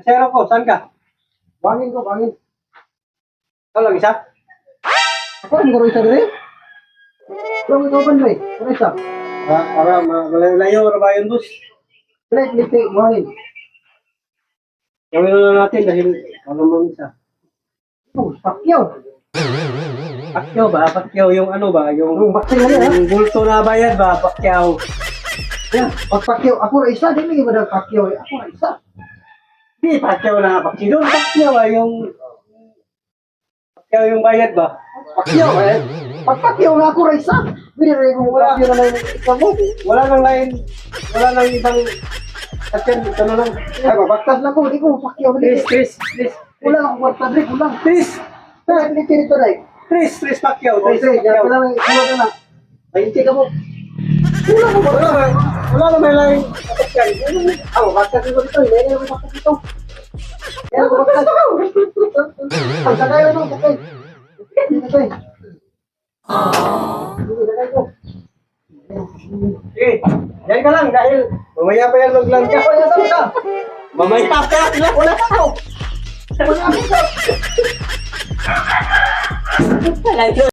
Sero ko, saan ka? Bangin ko, bangin. Ikaw lang isa? Ako ang guro isa rin. Lang ikaw ba rin? Ano isa? Para malayo ba yun, boss? Plate, lite, bangin. Gawin na lang natin dahil alam mo isa. Oh, pakyaw. Pakyaw ba? Pakyaw yung ano ba? Yung baksin na yan, ha? Yung bulto na bayad ba? Pakyaw. Yan, pag pakyaw. Ako na isa, di may iba ng pakyaw. Ako na isa. Hindi, pakyaw na pakyaw. Doon pakyaw ba? Pakyaw yung bayad ba? Pakyaw, eh. Pag pakyaw na ako na isa. Hindi rin kung pakyaw na lang ikaw mo. Wala nang lain. Wala nang ibang sakyan. Ito na lang. Ay, babaktas na ko. Hindi ko pakyaw. Chris. Wala akong kwarta, Dre. Wala. Chris! Kaya, lite nito, Dre. Chris pakyaw. Okay, Chris kaya pakyaw. pala lang. Ikaw na lang. Ay, ka mo. Wala naman lain. Sakyan. Ako, baktas ko dito. Hindi na naman baktas dito. Kaya ako baktas. Ang sagay na nung sakay. Hindi sakay. Hindi sakay ko. Sige, yan ka lang dahil mamaya pa yan mag-lunch ka. Kaya daw ka. Mamaya pa ka. Wala ka daw. Wala ka daw. Wala